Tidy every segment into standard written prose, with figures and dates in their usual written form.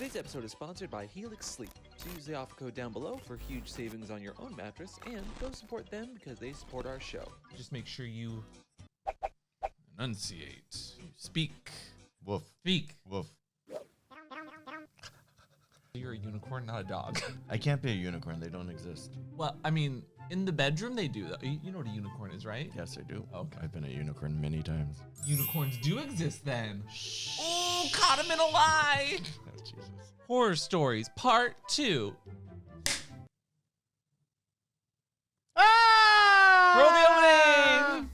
Today's episode is sponsored by Helix Sleep. So use the offer code down below for huge savings on your own mattress, and go support them because they support our show. Just make sure you enunciate. Speak. Woof. Speak. Woof. You're a unicorn, not a dog. I can't be a unicorn. They don't exist. Well, I mean, in the bedroom they do though. You know what a unicorn is, right? Yes, I do. Okay. I've been a unicorn many times. Unicorns do exist then. Oh, caught him in a lie. Oh, Jesus. Horror Stories Part 2. Ah! Roll the opening!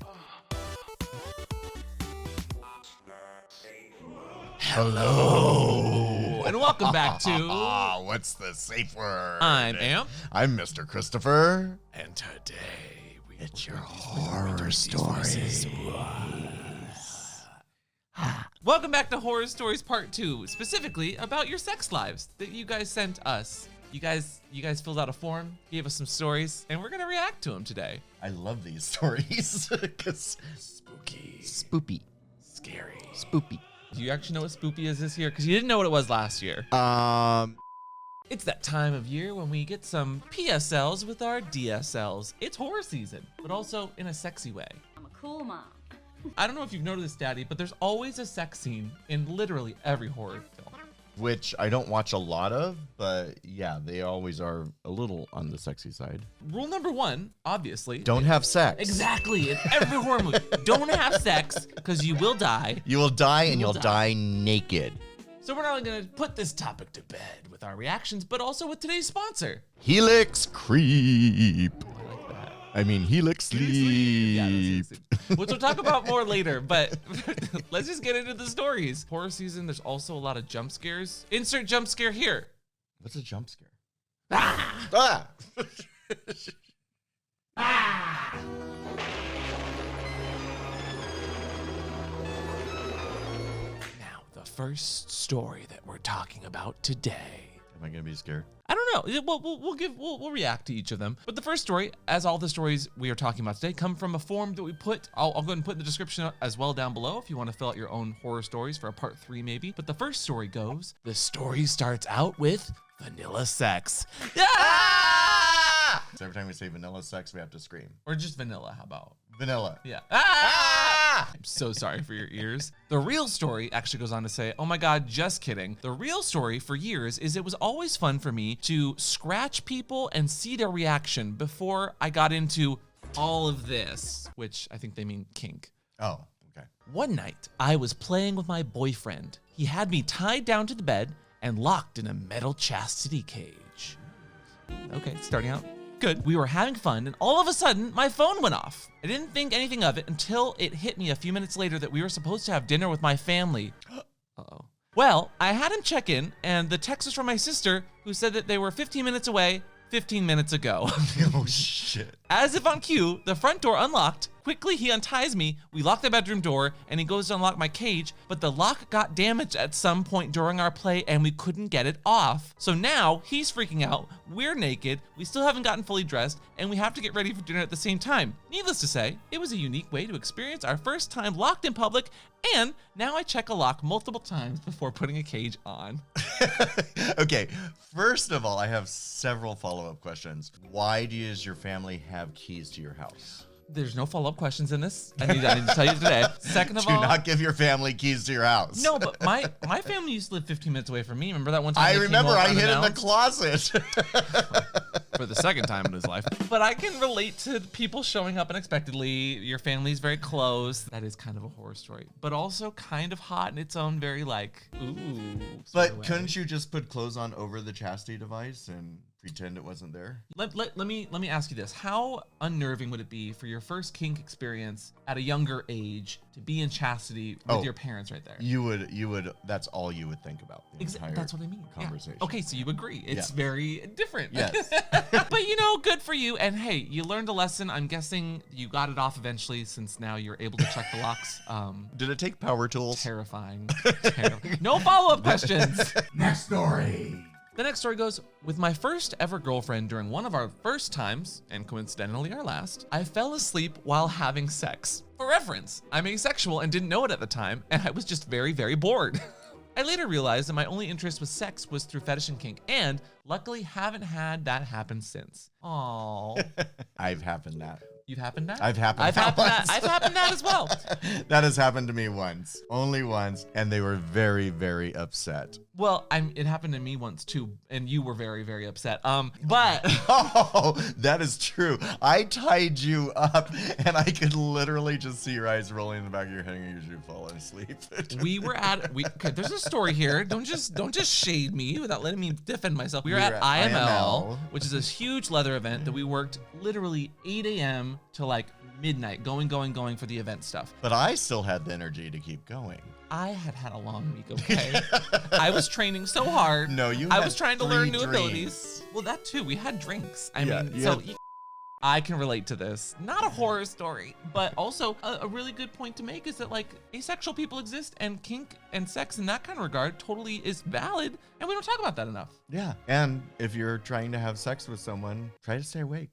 Hello. And welcome back to... What's the safe word? I'm Amp. I'm Mr. Christopher. And today It's your horror stories. Welcome back to Horror Stories Part 2, specifically about your sex lives that you guys sent us. You guys filled out a form, gave us some stories, and we're gonna react to them today. I love these stories because spooky, Spoopy. scary. Spoopy. Do you actually know what spoopy is this year? Because you didn't know what it was last year. It's that time of year when we get some PSLs with our DSLs. It's horror season, but also in a sexy way. I'm a cool mom. I don't know if you've noticed, Daddy, but there's always a sex scene in literally every horror film. Which I don't watch a lot of, but yeah, they always are a little on the sexy side. Rule number 1, obviously. Don't have sex. Exactly, in every horror movie. Don't have sex, because you will die. You will die and You you'll will die naked. So we're not only gonna put this topic to bed with our reactions, but also with today's sponsor. Helix Creep. I like that. I mean, Helix Sleep. Yeah, that's Helix Sleep. Which we'll talk about more later, but let's just get into the stories. Horror season, there's also a lot of jump scares. Insert jump scare here. What's a jump scare? Ah! Ah! Now, the first story that we're talking about today. Am I gonna be scared? I don't know. We'll react to each of them. But the first story, as all the stories we are talking about today, come from a form that we put. I'll go ahead and put in the description as well down below if you want to fill out your own horror stories for a part 3 maybe. But the first story goes, the story starts out with vanilla sex. Ah! So every time we say vanilla sex, we have to scream. Or just vanilla, how about? Vanilla. Yeah. Ah! I'm so sorry for your ears. The real story actually goes on to say, oh my God, just kidding. The real story for years is it was always fun for me to scratch people and see their reaction before I got into all of this, which I think they mean kink. Oh, okay. One night, I was playing with my boyfriend. He had me tied down to the bed and locked in a metal chastity cage. Okay, starting out good. We were having fun, and all of a sudden, my phone went off. I didn't think anything of it until it hit me a few minutes later that we were supposed to have dinner with my family. Uh-oh. Well, I had him check in, and the text was from my sister, who said that they were 15 minutes away 15 minutes ago. Oh, shit. As if on cue, the front door unlocked. Quickly, he unties me. We lock the bedroom door, and he goes to unlock my cage, but the lock got damaged at some point during our play, and we couldn't get it off. So now, he's freaking out. We're naked. We still haven't gotten fully dressed, and we have to get ready for dinner at the same time. Needless to say, it was a unique way to experience our first time locked in public, and now I check a lock multiple times before putting a cage on. Okay, first of all, I have several follow-up questions. Why does your family have keys to your house? There's no follow-up questions in this. I need to tell you today. Second of Do all, not give your family keys to your house. no, but my family used to live 15 minutes away from me. Remember that one time? I they came remember over I hid in the unannounced? closet. For the second time in his life. But I can relate to people showing up unexpectedly. Your family's very close. That is kind of a horror story, but also kind of hot in its own very like, ooh. sort But of way. couldn't you just put clothes on over the chastity device and pretend it wasn't there? Let me ask you this. How unnerving would it be for your first kink experience at a younger age to be in chastity with Oh. your parents right there? You would, that's all you would think about. The entire That's what I mean. Yeah. conversation. Okay, so you agree. It's Yeah. very different. Yes. But you know, good for you. And hey, you learned a lesson. I'm guessing you got it off eventually since now you're able to check the locks. Did it take power tools? Terrifying. No follow-up questions. Next story. The next story goes, with my first ever girlfriend during one of our first times, and coincidentally our last, I fell asleep while having sex. For reference, I'm asexual and didn't know it at the time, and I was just very, very bored. I later realized that my only interest with sex was through fetish and kink, and luckily haven't had that happen since. Aww. I've happened that. You've happened that? I've happened I've that happened once. that. I've happened that as well. That has happened to me once. Only once. And they were very, very upset. Well, it happened to me once too, and you were very, very upset. But Oh, that is true. I tied you up, and I could literally just see your eyes rolling in the back of your head, and you falling asleep. okay, there's a story here. Don't just shade me without letting me defend myself. We were at IML, which is this huge leather event that we worked literally 8 a.m. to like midnight, going for the event stuff. But I still had the energy to keep going. I had a long week, okay? I was training so hard. No, you I had was trying to learn new drinks. abilities. Well, that too. We had drinks. Yeah, I can relate to this. Not a horror story, but also a really good point to make is that like asexual people exist, and kink and sex in that kind of regard totally is valid, and we don't talk about that enough. Yeah. And if you're trying to have sex with someone, try to stay awake.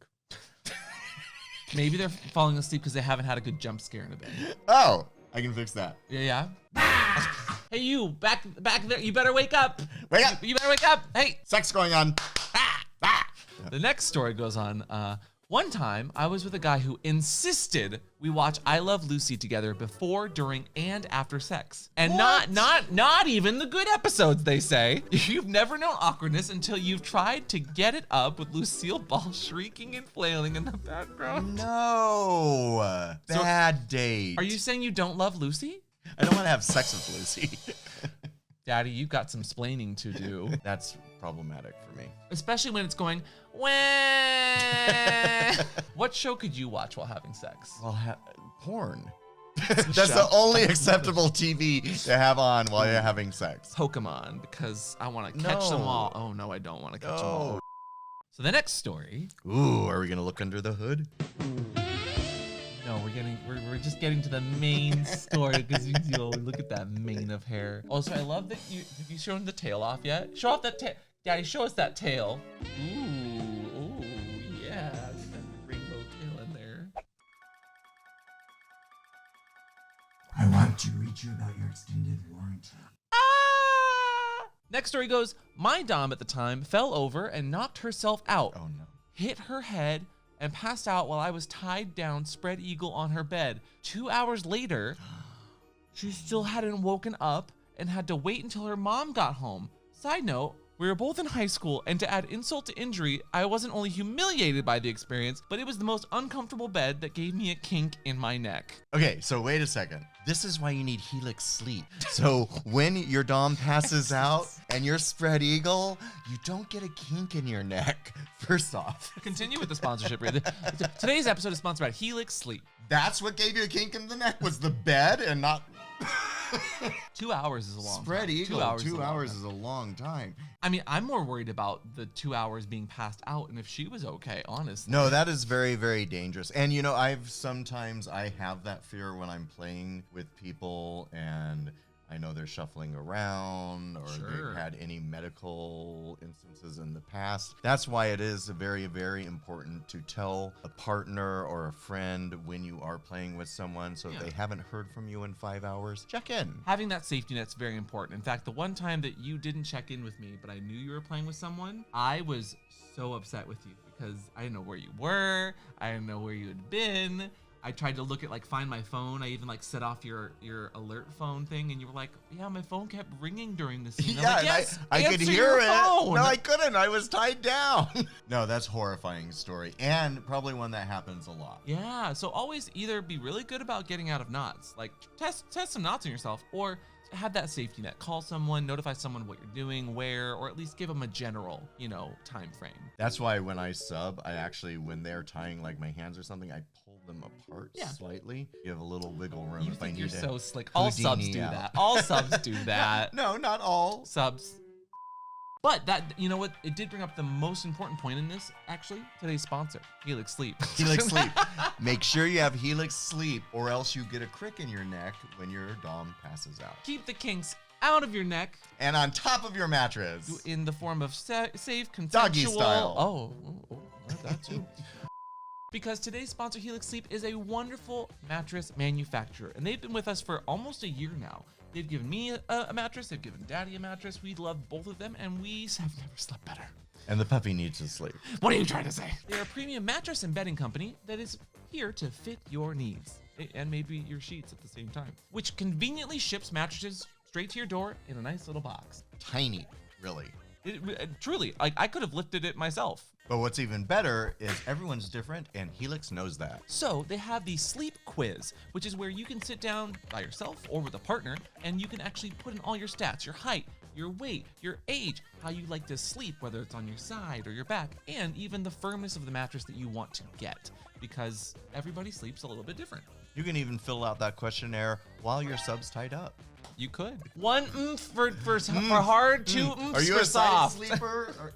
Maybe they're falling asleep because they haven't had a good jump scare in a bit. Oh, I can fix that. Yeah. Hey, you back there! You better wake up! Wake up! You better wake up! Hey! Sex going on. The next story goes on. One time, I was with a guy who insisted we watch I Love Lucy together before, during, and after sex. And not even the good episodes, they say. You've never known awkwardness until you've tried to get it up with Lucille Ball shrieking and flailing in the background. No. Bad date. Are you saying you don't love Lucy? I don't want to have sex with Lucy. Daddy, you've got some splaining to do. That's problematic for me. Especially when it's going, wah. What show could you watch while having sex? Well, porn. That's the only acceptable TV to have on while you're having sex. Pokemon, because I want to catch them all. Oh, no, I don't want to catch them all. So the next story. Ooh, are we going to look under the hood? No, we're just getting to the main story because look at that mane of hair. Also, I love that have you shown the tail off yet? Show off that tail. Daddy, show us that tail. Ooh, yeah. That rainbow tail in there. I want to reach you about your extended warranty. Ah! Next story goes, my dom at the time fell over and knocked herself out. Oh, no. Hit her head and passed out while I was tied down spread eagle on her bed. 2 hours later, she still hadn't woken up and had to wait until her mom got home. Side note, we were both in high school, and to add insult to injury, I wasn't only humiliated by the experience, but it was the most uncomfortable bed that gave me a kink in my neck. Okay, so wait a second. This is why you need Helix Sleep. So when your dom passes out and you're spread eagle, you don't get a kink in your neck. First off. Continue with the sponsorship. Today's episode is sponsored by Helix Sleep. That's what gave you a kink in the neck, was the bed and not... 2 hours is a long Spread time. eagle, 2 hours is a long time. I mean, I'm more worried about the 2 hours being passed out and if she was okay, honestly. No, that is very, very dangerous. And you know, I have that fear when I'm playing with people and I know they're shuffling around or they've had any medical instances in the past. That's why it is very, very important to tell a partner or a friend when you are playing with someone. So if they haven't heard from you in 5 hours, check in. Having that safety net's very important. In fact, the one time that you didn't check in with me, but I knew you were playing with someone, I was so upset with you because I didn't know where you were. I didn't know where you had been. I tried to look at find my phone. I even set off your alert phone thing, and you were like, "Yeah, my phone kept ringing during the scene." Yeah, like, yes, I could answer hear your it. phone. No, I couldn't. I was tied down. No, that's a horrifying story, and probably one that happens a lot. Yeah, so always either be really good about getting out of knots, like test some knots on yourself, or have that safety net. Call someone, notify someone what you're doing, where, or at least give them a general, time frame. That's why when I sub, I actually, when they're tying my hands or something, I pull them apart slightly. You have a little wiggle room if I need You're to. so slick. All subs do that. All subs do that. No, not all. Subs. But that, you know what? It did bring up the most important point in this, actually. Today's sponsor, Helix Sleep. Helix Sleep. Make sure you have Helix Sleep or else you get a crick in your neck when your dom passes out. Keep the kinks out of your neck. And on top of your mattress. In the form of safe, consensual. Doggy style. Oh, that too. Because today's sponsor, Helix Sleep, is a wonderful mattress manufacturer. And they've been with us for almost a year now. They've given me a mattress. They've given Daddy a mattress. We love both of them, and we have never slept better. And the puppy needs to sleep. What are you trying to say? They're a premium mattress and bedding company that is here to fit your needs. And maybe your sheets at the same time. Which conveniently ships mattresses straight to your door in a nice little box. Tiny, really. Truly, I could have lifted it myself. But what's even better is everyone's different, and Helix knows that. So they have the sleep quiz, which is where you can sit down by yourself or with a partner, and you can actually put in all your stats, your height, your weight, your age, how you like to sleep, whether it's on your side or your back, and even the firmness of the mattress that you want to get, because everybody sleeps a little bit different. You can even fill out that questionnaire while your sub's tied up. You could. 1 oomph for hard, 2 oomphs Are you for a side soft. sleeper?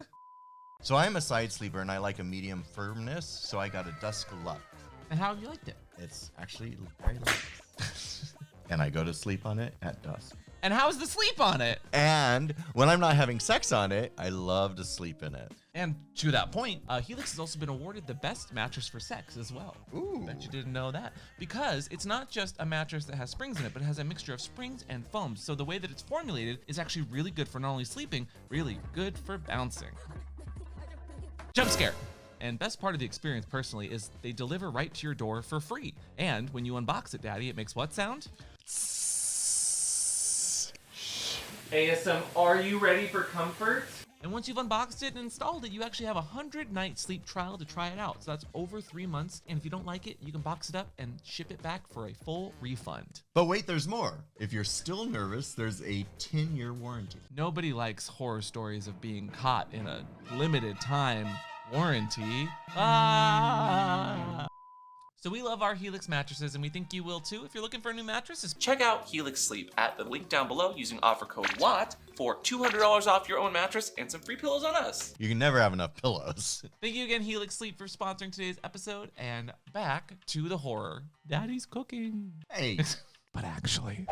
So I'm a side sleeper, and I like a medium firmness, so I got a Dusk Lux. And how have you liked it? It's actually very light. And I go to sleep on it at dusk. And how's the sleep on it? And when I'm not having sex on it, I love to sleep in it. And to that point, Helix has also been awarded the best mattress for sex as well. Ooh. Bet you didn't know that. Because it's not just a mattress that has springs in it, but it has a mixture of springs and foams. So the way that it's formulated is actually really good for not only sleeping, really good for bouncing. Jump scare. And best part of the experience personally is they deliver right to your door for free. And when you unbox it, Daddy, it makes what sound? ASM, are you ready for comfort? And once you've unboxed it and installed it, you actually have a 100-night sleep trial to try it out. So that's over 3 months. And if you don't like it, you can box it up and ship it back for a full refund. But wait, there's more. If you're still nervous, there's a 10-year warranty. Nobody likes horror stories of being caught in a limited time warranty. So we love our Helix mattresses, and we think you will too. If you're looking for a new mattress, just check out Helix Sleep at the link down below using offer code WATT for $200 off your own mattress and some free pillows on us. You can never have enough pillows. Thank you again, Helix Sleep, for sponsoring today's episode. And back to the horror. Daddy's cooking. Hey. But actually,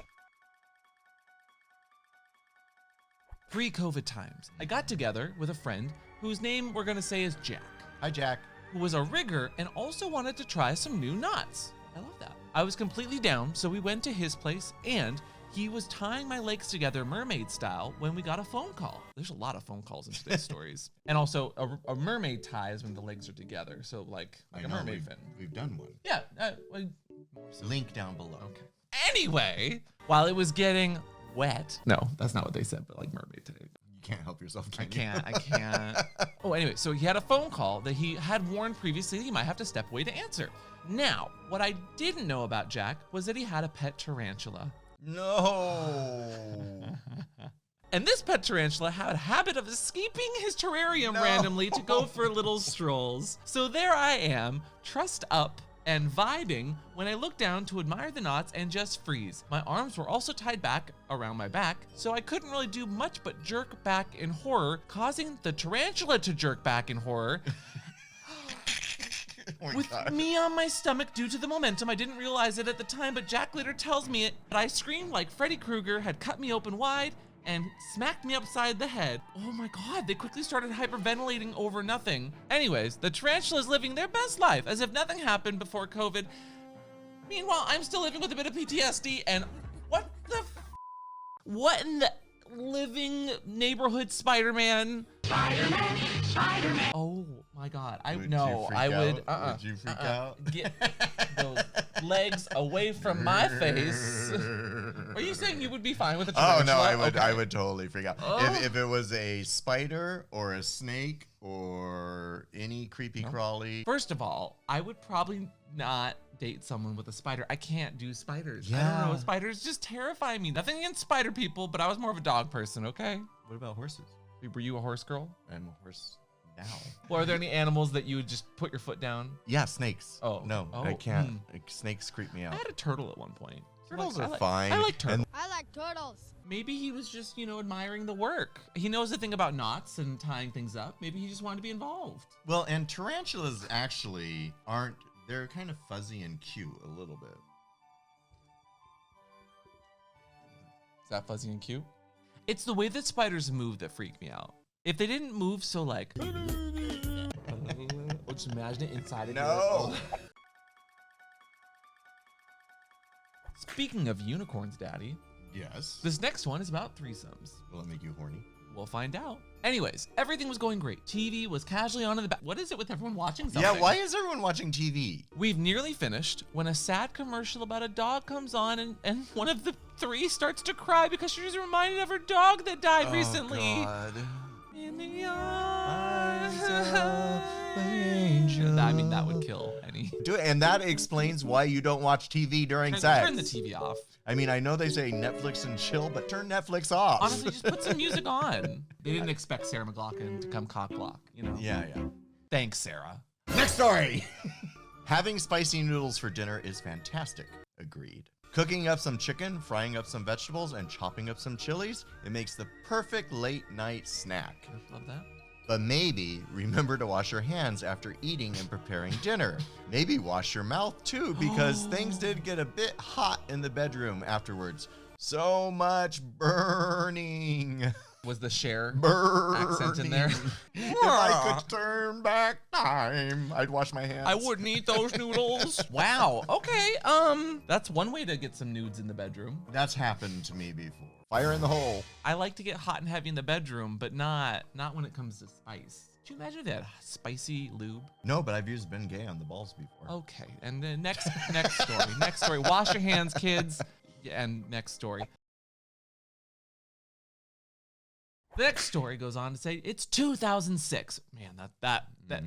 pre-COVID times, I got together with a friend whose name we're gonna say is Jack. Hi, Jack. Who was a rigger and also wanted to try some new knots. I love that. I was completely down, so we went to his place, and he was tying my legs together mermaid style when we got a phone call. There's a lot of phone calls in today's stories. And also, a mermaid tie is when the legs are together, so like a mermaid fin. We've done one. Yeah. Link down below. Okay. Anyway, while it was getting wet. No, that's not what they said, but like mermaid tie. You can't help yourself, I can you? can't. Oh, anyway, so he had a phone call that he had warned previously that he might have to step away to answer. Now, what I didn't know about Jack was that he had a pet tarantula. No. And this pet tarantula had a habit of escaping his terrarium randomly to go for little strolls. So there I am, trussed up and vibing when I looked down to admire the knots and just freeze. My arms were also tied back around my back, so I couldn't really do much but jerk back in horror, causing the tarantula to jerk back in horror. With me on my stomach due to the momentum. I didn't realize it at the time, but Jack later tells me it. But I screamed like Freddy Krueger had cut me open wide and smacked me upside the head. Oh my God, they quickly started hyperventilating over nothing. Anyways, the tarantula is living their best life as if nothing happened before COVID. Meanwhile, I'm still living with a bit of PTSD and what in the living neighborhood Spider-Man? Spider-Man. Oh my God, Would you freak out? Get those legs away from my face. Are you saying you would be fine with a tarantula? Oh no, I would. Okay. I would totally freak out Oh. if it was a spider or a snake or any creepy crawly. First of all, I would probably not date someone with a spider. I can't do spiders. I Yeah. don't know. Spiders just terrify me. Nothing against spider people, but I was more of a dog person. Okay. What about horses? Were you a horse girl? I'm a horse now. Or are there any animals that you would just put your foot down? Yeah, snakes. Oh. No, Oh, I can't. Like, snakes creep me I out. had a turtle at one point. Turtles I are like- fine. I like turtles. I like turtles. Maybe he was just, admiring the work. He knows the thing about knots and tying things up. Maybe he just wanted to be involved. Well, and tarantulas actually aren't. They're kind of fuzzy and cute a little bit. Is that fuzzy and cute? It's the way that spiders move that freak me out. If they didn't move so like, or just imagine it inside of No. Speaking of unicorns, Daddy, Yes. This next one is about threesomes. Will it make you horny? We'll find out. Anyways, everything was going great. TV was casually on in the back. What is it with everyone watching something? Yeah, why is everyone watching TV? We've nearly finished when a sad commercial about a dog comes on and one of the three starts to cry because she's reminded of her dog that died recently. God. In the eyes of the angel. I mean, that would kill any. And that explains why you don't watch TV during sex. Turn the TV off. I mean, I know they say Netflix and chill, but turn Netflix off. Honestly, just put some music on. They didn't expect Sarah McLachlan to come cock block, you know? Yeah. Thanks, Sarah. Next story. Having spicy noodles for dinner is fantastic. Agreed. Cooking up some chicken, frying up some vegetables, and chopping up some chilies, it makes the perfect late night snack. Love that. But maybe remember to wash your hands after eating and preparing dinner. Maybe wash your mouth too, because things did get a bit hot in the bedroom afterwards. So much burning. Was the Cher Burning. accent in there? If I could turn back time, I'd wash my hands. I wouldn't eat those noodles. Wow. Okay. That's one way to get some nudes in the bedroom. That's happened to me before. Fire in the hole. I like to get hot and heavy in the bedroom, but not when it comes to spice. Could you imagine that spicy lube? No, but I've used Ben Gay on the balls before. Okay. And then next story. Next story. Wash your hands, kids. Yeah, and next story. The next story goes on to say it's 2006. Man,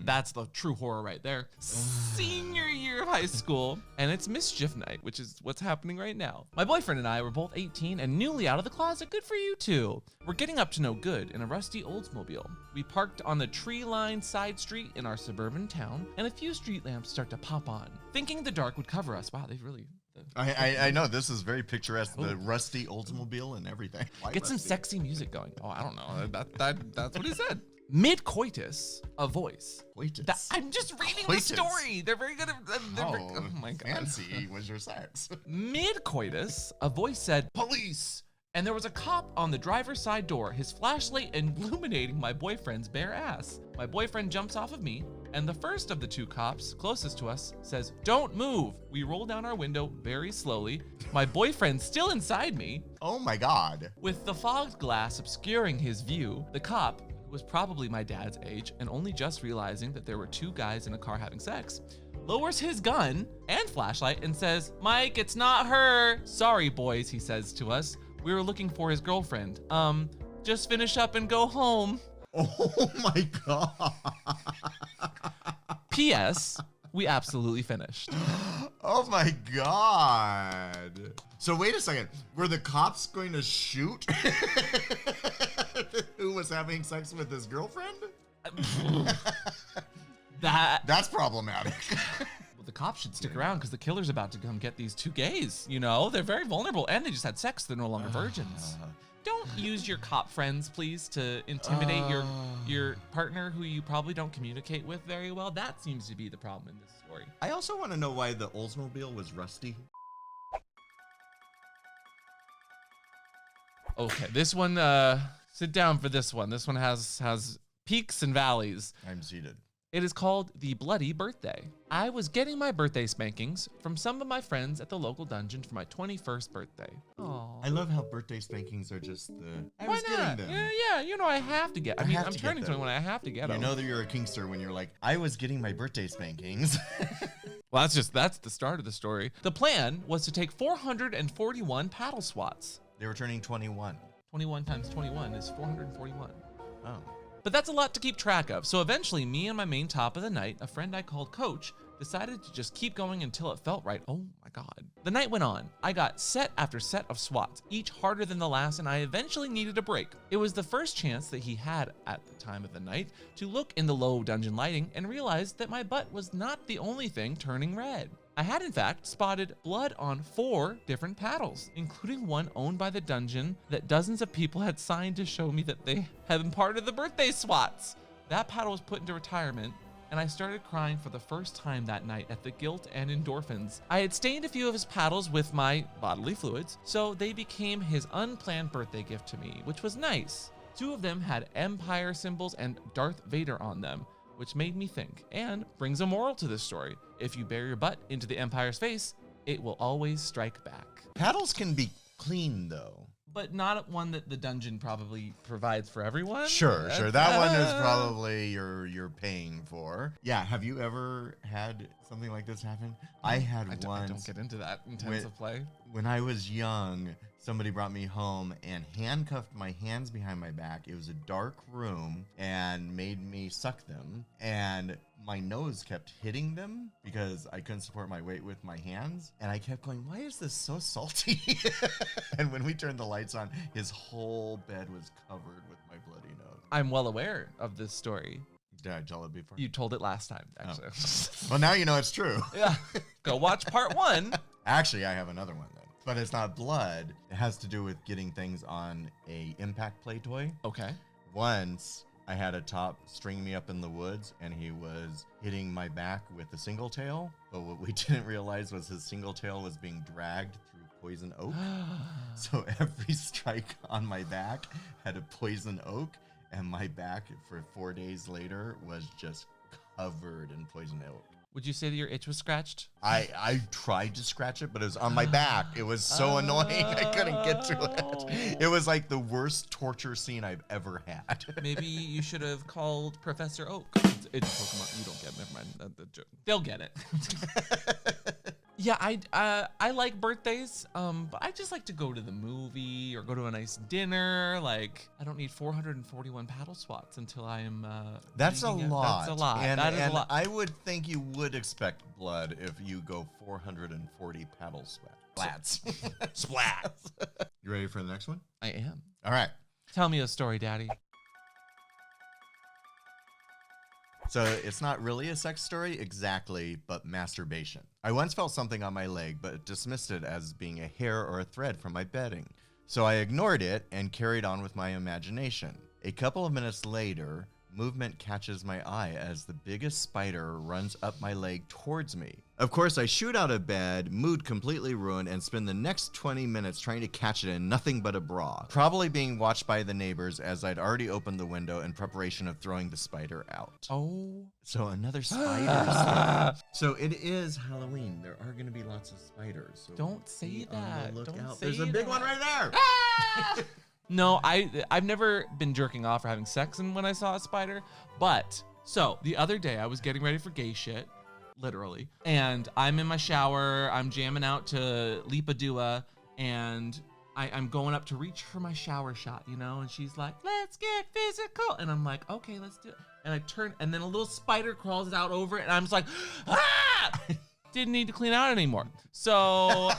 that's the true horror right there. Senior year of high school, and it's mischief night, which is what's happening right now. My boyfriend and I were both 18 and newly out of the closet. Good for you two. We're getting up to no good in a rusty Oldsmobile. We parked on the tree-lined side street in our suburban town, and a few street lamps start to pop on. Thinking the dark would cover us. Wow, they've really... I know, this is very picturesque, the rusty Oldsmobile and everything. Why Get some rusty? sexy music going. Oh, I don't know. That's what he said. Mid-coitus, a voice. Coitus. I'm just reading Coitus. the story. They're very good at... oh my God. Fancy was your sex. Mid-coitus, a voice said, "Police!" And there was a cop on the driver's side door, his flashlight illuminating my boyfriend's bare ass. My boyfriend jumps off of me, and the first of the two cops closest to us says, "Don't move." We roll down our window very slowly. My boyfriend's still inside me. Oh my God. With the fogged glass obscuring his view, the cop, who was probably my dad's age and only just realizing that there were two guys in a car having sex, lowers his gun and flashlight and says, "Mike, it's not her." "Sorry, boys," he says to us. "We were looking for his girlfriend. Just finish up and go home." Oh my God. P.S. We absolutely finished. Oh my God. So wait a second. Were the cops going to shoot who was having sex with his girlfriend? That's problematic. Well, the cops should stick around because the killer's about to come get these two gays. You know, they're very vulnerable and they just had sex. They're no longer virgins. Don't use your cop friends, please, to intimidate your partner who you probably don't communicate with very well. That seems to be the problem in this story. I also want to know why the Oldsmobile was rusty. Okay, this one, sit down for this one. This one has peaks and valleys. I'm seated. It is called The Bloody Birthday. I was getting my birthday spankings from some of my friends at the local dungeon for my 21st birthday. Aww. I love how birthday spankings are just the... Why not? Getting them. Yeah, you know, I have to get. I mean, I'm turning 21. I have to get them. You know that you're a kingster when you're like, I was getting my birthday spankings. Well, that's the start of the story. The plan was to take 441 paddle swats. They were turning 21. 21 times 21 is 441. Oh. But that's a lot to keep track of. So eventually, me and my main top of the night, a friend I called Coach, decided to just keep going until it felt right. Oh my God. The night went on. I got set after set of swats, each harder than the last, and I eventually needed a break. It was the first chance that he had at the time of the night to look in the low dungeon lighting and realized that my butt was not the only thing turning red. I had in fact spotted blood on 4 different paddles, including one owned by the dungeon that dozens of people had signed to show me that they had been part of the birthday swats. That paddle was put into retirement, and I started crying for the first time that night at the guilt and endorphins. I had stained a few of his paddles with my bodily fluids, so they became his unplanned birthday gift to me, which was nice. 2 of them had Empire symbols and Darth Vader on them, which made me think, and brings a moral to this story. If you bury your butt into the Empire's face, it will always strike back. Paddles can be clean though. But not one that the dungeon probably provides for everyone. Sure. That one is probably you're paying for. Yeah. Have you ever had something like this happen? I had one. I don't get into that intensive play. When I was young, somebody brought me home and handcuffed my hands behind my back. It was a dark room and made me suck them. And my nose kept hitting them because I couldn't support my weight with my hands. And I kept going, why is this so salty? And when we turned the lights on, his whole bed was covered with my bloody nose. I'm well aware of this story. Did I tell it before? You told it last time, actually. Oh. Well, now you know it's true. Yeah. Go watch part 1. Actually, I have another one then. But it's not blood. It has to do with getting things on a impact play toy. Okay. Once I had a top string me up in the woods and he was hitting my back with a single tail. But what we didn't realize was his single tail was being dragged through poison oak. So every strike on my back had a poison oak. And my back for 4 days later was just covered in poison oak. Would you say that your itch was scratched? I tried to scratch it, but it was on my back. It was so annoying. I couldn't get to it. It was like the worst torture scene I've ever had. Maybe you should have called Professor Oak. It's Pokemon. You don't get it. Never mind. They'll get it. Yeah, I like birthdays, but I just like to go to the movie or go to a nice dinner. Like, I don't need 441 paddle swats until I am. That's a lot. That's a lot. And a lot. I would think you would expect blood if you go 440 paddle splats. Splats. You ready for the next one? I am. All right. Tell me a story, Daddy. So it's not really a sex story exactly, but masturbation. I once felt something on my leg, but dismissed it as being a hair or a thread from my bedding. So I ignored it and carried on with my imagination. A couple of minutes later, movement catches my eye as the biggest spider runs up my leg towards me. Of course, I shoot out of bed, mood completely ruined, and spend the next 20 minutes trying to catch it in nothing but a bra. Probably being watched by the neighbors as I'd already opened the window in preparation of throwing the spider out. Oh. So another spider. So it is Halloween. There are going to be lots of spiders. So Don't say that. look Don't out. say There's a big that. one right there. Ah! No, I've never been jerking off or having sex when I saw a spider. But, so, the other day I was getting ready for gay shit, literally. And I'm in my shower, I'm jamming out to Lipa Dua, and I'm going up to reach for my shower shot, you know? And she's like, let's get physical. And I'm like, okay, let's do it. And I turn, and then a little spider crawls out over it, and I'm just like, ah! Didn't need to clean out anymore. So,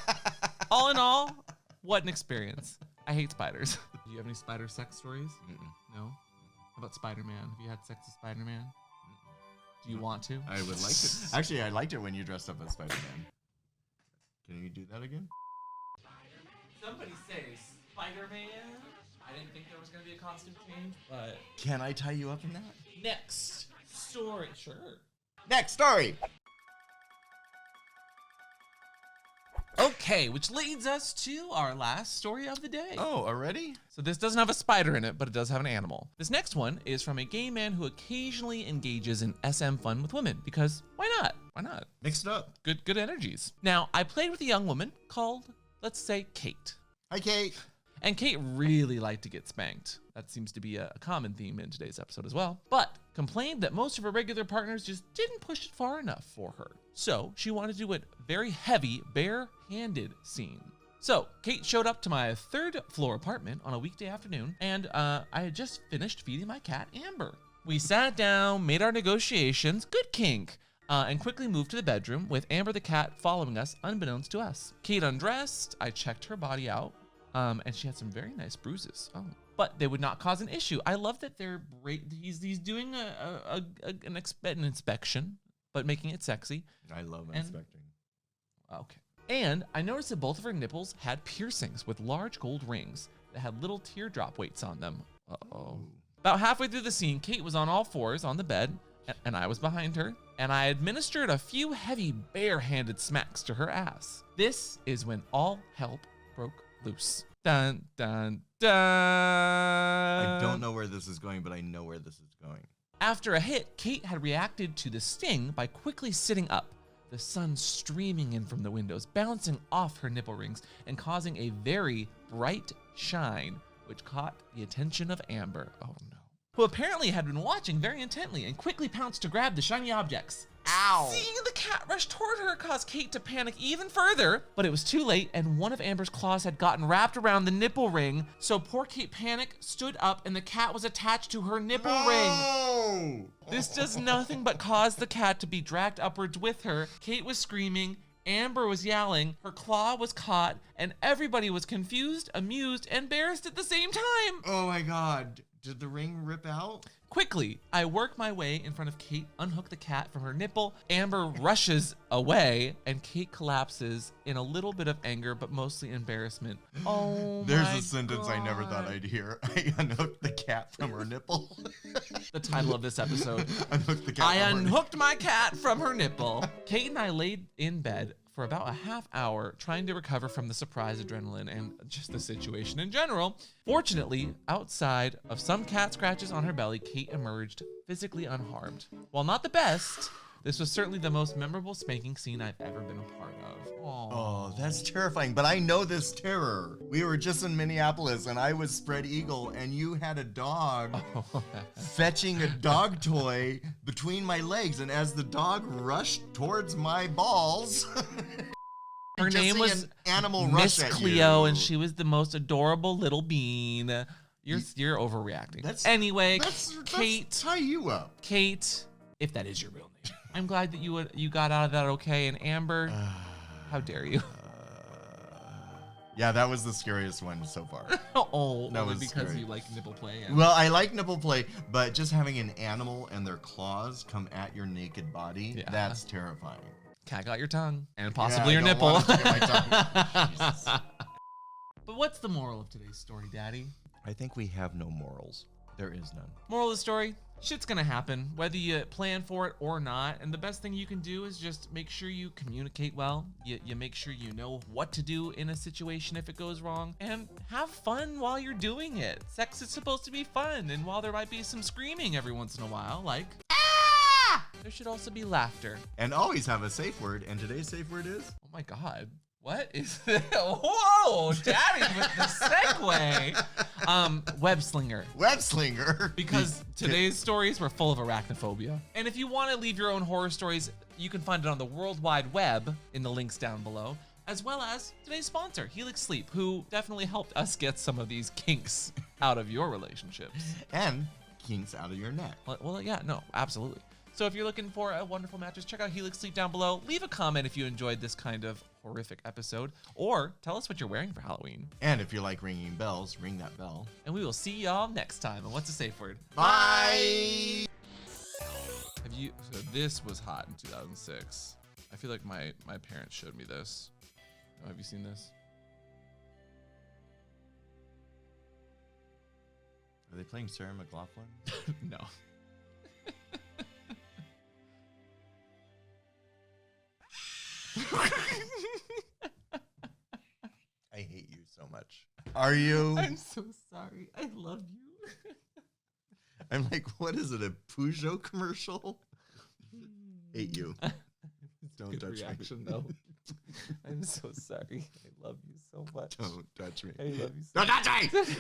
all in all, what an experience. I hate spiders. Do you have any spider sex stories? No? How about Spider-Man? Have you had sex with Spider-Man? Do you want to? I would like to. Actually, I liked it when you dressed up as Spider-Man. Can you do that again? Somebody say Spider-Man. I didn't think there was going to be a costume change, but... Can I tie you up in that? Next story. Sure. Next story. Okay, which leads us to our last story of the day. Oh, already? So this doesn't have a spider in it, but it does have an animal. This next one is from a gay man who occasionally engages in SM fun with women, because why not? Why not? Mix it up. Good energies. Now, I played with a young woman called, let's say, Kate. Hi, Kate. And Kate really liked to get spanked. That seems to be a common theme in today's episode as well. But complained that most of her regular partners just didn't push it far enough for her. So she wanted to do a very heavy, bare-handed scene. So Kate showed up to my third floor apartment on a weekday afternoon, and I had just finished feeding my cat, Amber. We sat down, made our negotiations, good kink, and quickly moved to the bedroom with Amber the cat following us unbeknownst to us. Kate undressed, I checked her body out, and she had some very nice bruises. Oh, but they would not cause an issue. I love that he's doing an inspection, but making it sexy. I love inspecting. Okay. And I noticed that both of her nipples had piercings with large gold rings that had little teardrop weights on them. Uh-oh. About halfway through the scene, Kate was on all fours on the bed, and I was behind her, and I administered a few heavy bare-handed smacks to her ass. This is when all hell broke loose. Dun, dun, dun. I don't know where this is going, but I know where this is going. After a hit, Kate had reacted to the sting by quickly sitting up, the sun streaming in from the windows, bouncing off her nipple rings and causing a very bright shine, which caught the attention of Amber, oh no, who apparently had been watching very intently and quickly pounced to grab the shiny objects. Ow! Seeing the cat rush toward her caused Kate to panic even further, but it was too late and one of Amber's claws had gotten wrapped around the nipple ring, so poor Kate panicked, stood up, and the cat was attached to her nipple ring. This does nothing but cause the cat to be dragged upwards with her. Kate was screaming, Amber was yelling, her claw was caught, and everybody was confused, amused, and embarrassed at the same time. Oh my God. Did the ring rip out? Quickly, I work my way in front of Kate, unhook the cat from her nipple. Amber rushes away, and Kate collapses in a little bit of anger, but mostly embarrassment. Oh, There's my a sentence I never thought God. I'd hear. I unhooked the cat from her nipple. The title of this episode. Unhooked the cat I from her unhooked my cat from her nipple. Kate and I laid in bed for about a half hour trying to recover from the surprise adrenaline and just the situation in general. Fortunately, outside of some cat scratches on her belly, Kate emerged physically unharmed. While not the best, this was certainly the most memorable spanking scene I've ever been a part of. Oh, that's terrifying, but I know this terror. We were just in Minneapolis and I was spread eagle and you had a dog fetching a dog toy between my legs, and as the dog rushed towards my balls, Her just name seeing was an animal Miss rush at Cleo, you. and she was the most adorable little bean. You're overreacting. Anyway, Let's Kate, tie you up. Kate, if that is your real name, I'm glad that you got out of that okay. And Amber, how dare you? Yeah, that was the scariest one so far. Oh, That only was because scary. you like nipple play. And Well, I like nipple play, but just having an animal and their claws come at your naked body, Yeah. that's terrifying. cat got your tongue and possibly Yeah, your I don't nipple. want it to get my tongue. Jesus. But what's the moral of today's story, Daddy? I think we have no morals. There is none. Moral of the story, shit's gonna happen, whether you plan for it or not. And the best thing you can do is just make sure you communicate well. You make sure you know what to do in a situation if it goes wrong. And have fun while you're doing it. Sex is supposed to be fun. And while there might be some screaming every once in a while, like, ah! There should also be laughter. And always have a safe word, and today's safe word is? Oh my God. What is that? Whoa, Daddy with the segue. Web slinger. Web slinger. Because today's stories were full of arachnophobia. And if you want to leave your own horror stories, you can find it on the World Wide Web in the links down below, as well as today's sponsor, Helix Sleep, who definitely helped us get some of these kinks out of your relationships. And kinks out of your neck. Well, yeah, no, absolutely. So if you're looking for a wonderful mattress, check out Helix Sleep down below. Leave a comment if you enjoyed this kind of horrific episode, or tell us what you're wearing for Halloween. And if you like ringing bells, ring that bell. And we will see y'all next time. And what's the safe word? Bye! So this was hot in 2006. I feel like my parents showed me this. Oh, have you seen this? Are they playing Sarah McLachlan? No. I hate you so much. Are you? I'm so sorry. I love you. I'm like, what is it, a Peugeot commercial? Hate you. Don't Good touch reaction, me. though. I'm so sorry. I love you so much. Don't touch me. I love you so Don't touch me!